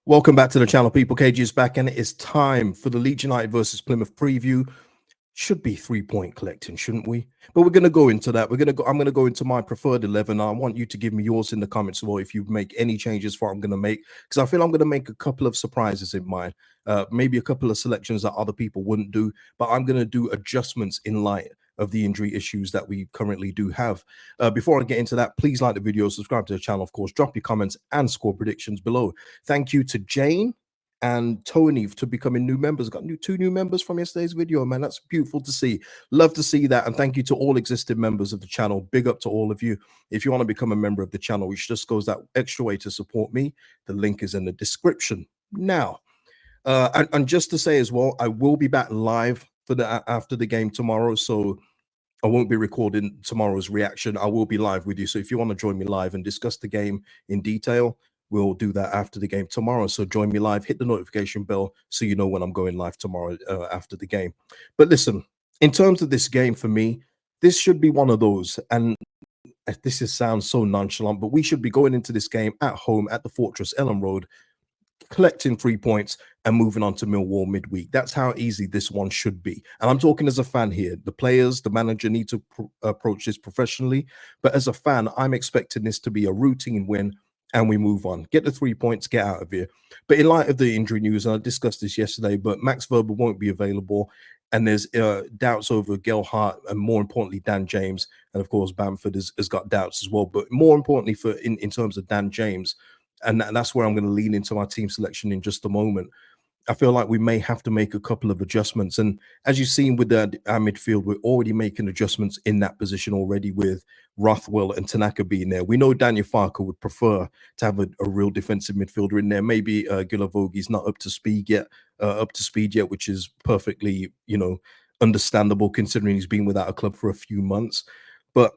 Welcome back to the channel, people. KG is back, and it is time for the Leeds United versus Plymouth preview. Should be 3-point collecting, shouldn't we? But we're going to go into that. I'm going to go into my preferred 11. I want you to give me yours in the comments, or if you make any changes for what I'm going to make, because I feel I'm going to make a couple of surprises in mine. Maybe a couple of selections that other people wouldn't do, but I'm going to do adjustments in light of the injury issues that we currently do have. Before I get into that, please like the video, subscribe to the channel, of course, drop your comments and score predictions below. Thank you to Jane and Tony to becoming new members. Got two new members from yesterday's video, man. That's beautiful to see. Love to see that. And thank you to all existing members of the channel. Big up to all of you. If you want to become a member of the channel, which just goes that extra way to support me, the link is in the description. Now, and just to say as well, I will be back live for the after the game tomorrow. So I won't be recording tomorrow's reaction. I will be live with you. So if you want to join me live and discuss the game in detail, we'll do that after the game tomorrow. So join me live, hit the notification bell so you know when I'm going live tomorrow after the game. But listen, in terms of this game, for me, this should be one of those. And sounds so nonchalant, but we should be going into this game at home at the Fortress Ellen Road, collecting 3 points and moving on to Millwall midweek. That's how easy this one should be. And I'm talking as a fan here. The players, the manager need to approach this professionally. But as a fan, I'm expecting this to be a routine win and we move on. Get the 3 points, get out of here. But in light of the injury news, and I discussed this yesterday, but Max Verber won't be available. And there's doubts over Gelhardt and more importantly, Dan James. And of course, Bamford has got doubts as well. But more importantly, in terms of Dan James, and that's where I'm going to lean into my team selection in just a moment. I feel like we may have to make a couple of adjustments. And as you've seen with our midfield, we're already making adjustments in that position already with Rothwell and Tanaka being there. We know Daniel Farker would prefer to have a real defensive midfielder in there. Maybe Gilavogi's not up to speed yet, which is perfectly, understandable considering he's been without a club for a few months. But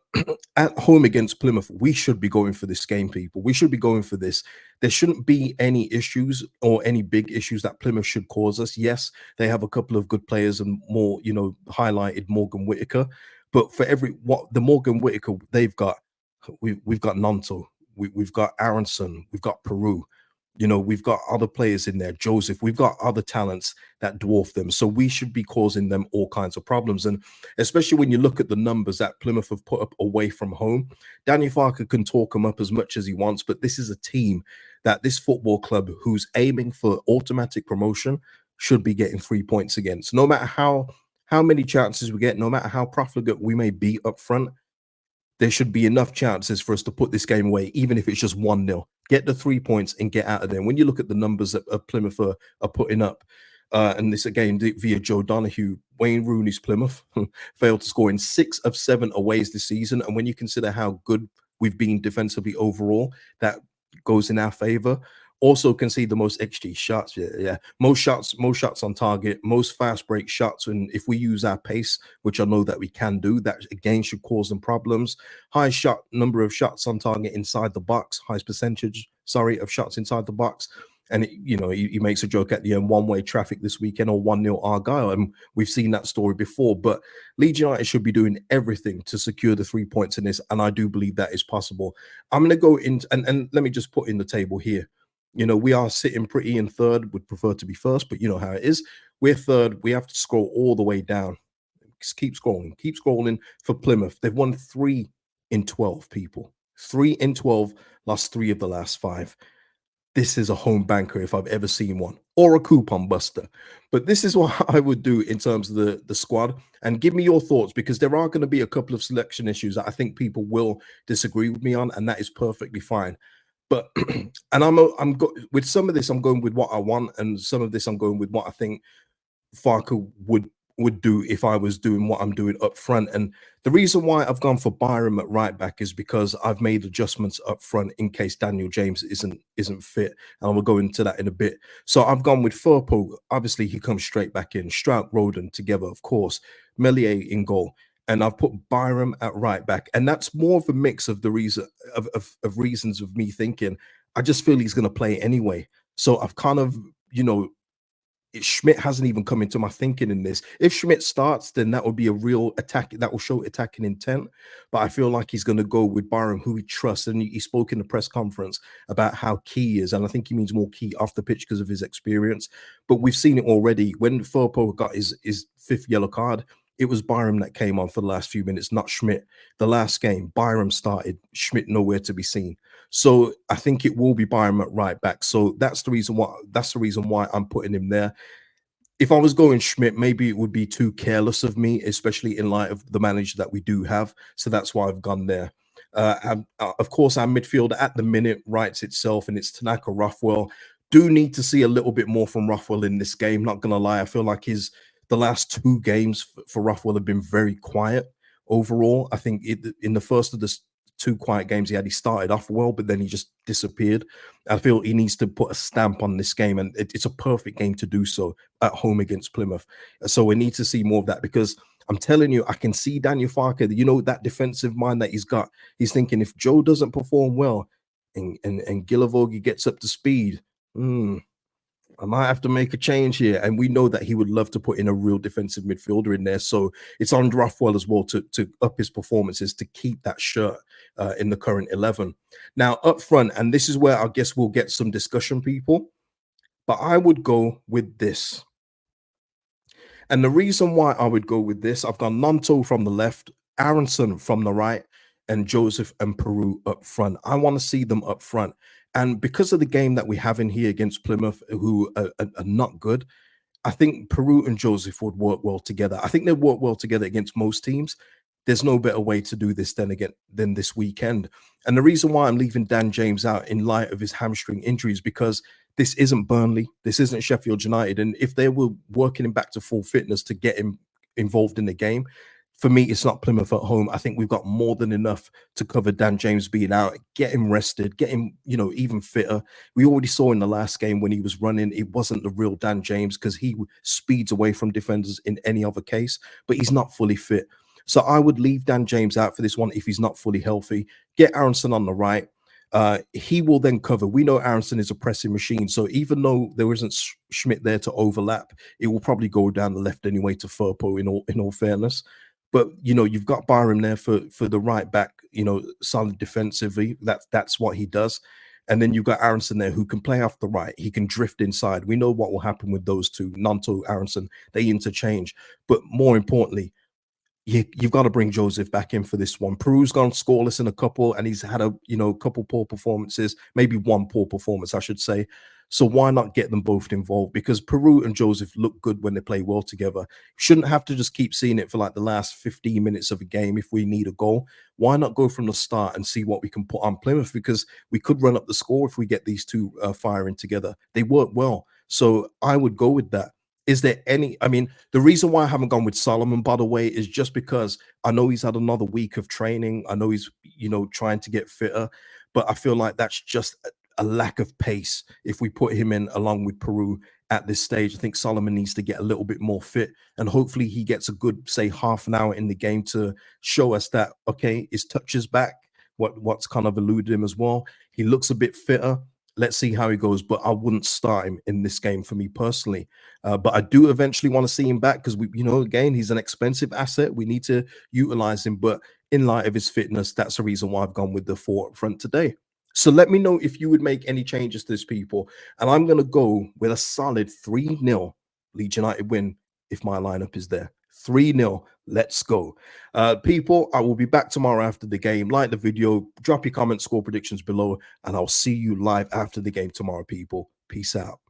at home against Plymouth, we should be going for this game, people. We should be going for this. There shouldn't be any issues or any big issues that Plymouth should cause us. Yes, they have a couple of good players and more, highlighted Morgan Whitaker. But for the Morgan Whitaker they've got, we've got Nanto, we've got Aronson, we've got Peru. We've got other players in there, Joseph. We've got other talents that dwarf them. So we should be causing them all kinds of problems. And especially when you look at the numbers that Plymouth have put up away from home, Daniel Farker can talk them up as much as he wants. But this is a team that this football club who's aiming for automatic promotion should be getting 3 points against. No matter how many chances we get, no matter how profligate we may be up front, there should be enough chances for us to put this game away, even if it's just 1-0. Get the 3 points and get out of there. And when you look at the numbers that Plymouth are putting up, and this again via Joe Donahue, Wayne Rooney's Plymouth failed to score in 6 of 7 aways this season. And when you consider how good we've been defensively overall, that goes in our favor. Also concede the most XG shots. Yeah. Most shots on target, most fast break shots. And if we use our pace, which I know that we can do, that again should cause them problems. Highest number of shots on target inside the box, highest percentage, of shots inside the box. And he makes a joke at the end, one-way traffic this weekend or 1-0 Argyle. And we've seen that story before. But Leeds United should be doing everything to secure the 3 points in this. And I do believe that is possible. I'm going to go in and let me just put in the table here. We are sitting pretty in third, would prefer to be first, but you know how it is. We're third. We have to scroll all the way down. Just keep scrolling for Plymouth. They've won 3 in 12, people. 3 in 12, lost 3 of the last 5. This is a home banker if I've ever seen one, or a coupon buster. But this is what I would do in terms of the squad. And give me your thoughts, because there are going to be a couple of selection issues that I think people will disagree with me on, and that is perfectly fine. But and with some of this, I'm going with what I want, and some of this I'm going with what I think Farker would do if I was doing what I'm doing up front. And the reason why I've gone for Byram at right back is because I've made adjustments up front in case Daniel James isn't fit, and I will go into that in a bit. So I've gone with Firpo. Obviously, he comes straight back in. Strout, Roden together, of course. Melier in goal. And I've put Byram at right back. And that's more of a mix of the reasons of me thinking, I just feel he's going to play anyway. So I've kind of, Schmidt hasn't even come into my thinking in this. If Schmidt starts, then that would be a real attack that will show attacking intent. But I feel like he's going to go with Byram, who he trusts. And he spoke in the press conference about how key he is. And I think he means more key off the pitch because of his experience. But we've seen it already. When Firpo got his fifth yellow card, it was Byram that came on for the last few minutes, not Schmidt. The last game, Byram started, Schmidt nowhere to be seen. So I think it will be Byram at right back. So that's the reason why I'm putting him there. If I was going Schmidt, maybe it would be too careless of me, especially in light of the manager that we do have. So that's why I've gone there. Of course, our midfield at the minute writes itself, and it's Tanaka Rothwell. Do need to see a little bit more from Rothwell in this game. Not gonna lie, I feel like the last two games for Rothwell have been very quiet overall. I think in the first of the two quiet games he started off well, but then he just disappeared. I feel he needs to put a stamp on this game, and it's a perfect game to do so at home against Plymouth. So we need to see more of that, because I'm telling you, I can see Daniel Farke, that defensive mind that he's got. He's thinking, if Joe doesn't perform well and Gilavogi gets up to speed, I might have to make a change here. And we know that he would love to put in a real defensive midfielder in there. So it's on Rothwell as well to up his performances, to keep that shirt in the current 11. Now, up front, and this is where I guess we'll get some discussion, people, but I would go with this. And the reason why I would go with this, I've got Nanto from the left, Aronson from the right, and Joseph and Peru up front. I want to see them up front. And because of the game that we have in here against Plymouth, who are not good, I think Peru and Joseph would work well together. I think they work well together against most teams. There's no better way to do this than this weekend. And the reason why I'm leaving Dan James out in light of his hamstring injuries, because this isn't Burnley, this isn't Sheffield United. And if they were working him back to full fitness to get him involved in the game, for me, it's not Plymouth at home. I think we've got more than enough to cover Dan James being out, get him rested, get him, even fitter. We already saw in the last game when he was running, it wasn't the real Dan James, because he speeds away from defenders in any other case, but he's not fully fit. So I would leave Dan James out for this one if he's not fully healthy. Get Aronson on the right. He will then cover. We know Aronson is a pressing machine, so even though there isn't Schmidt there to overlap, it will probably go down the left anyway to Firpo, in all fairness. But you've got Byram there for the right back, solid defensively. That's what he does. And then you've got Aronson there who can play off the right. He can drift inside. We know what will happen with those two, Nanto, Aronson. They interchange. But more importantly, you've got to bring Joseph back in for this one. Peru's gone scoreless in a couple, and he's had a couple poor performances, maybe one poor performance, I should say. So why not get them both involved? Because Peru and Joseph look good when they play well together. Shouldn't have to just keep seeing it for like the last 15 minutes of a game if we need a goal. Why not go from the start and see what we can put on Plymouth? Because we could run up the score if we get these two firing together. They work well. So I would go with that. Is there any, the reason why I haven't gone with Solomon, by the way, is just because I know he's had another week of training. I know he's, trying to get fitter, but I feel like that's just a lack of pace if we put him in along with Peru at this stage. I think Solomon needs to get a little bit more fit, and hopefully he gets a good, say, half an hour in the game to show us that, okay, his touch is back, what's kind of eluded him as well. He looks a bit fitter. Let's see how he goes, but I wouldn't start him in this game for me personally. But I do eventually want to see him back because again, he's an expensive asset. We need to utilize him, but in light of his fitness, that's the reason why I've gone with the 4 up front today. So let me know if you would make any changes to this, people. And I'm going to go with a solid 3-0 Leeds United win if my lineup is there. 3-0. Let's go. People, I will be back tomorrow after the game. Like the video, drop your comments, score predictions below, and I'll see you live after the game tomorrow, people. Peace out.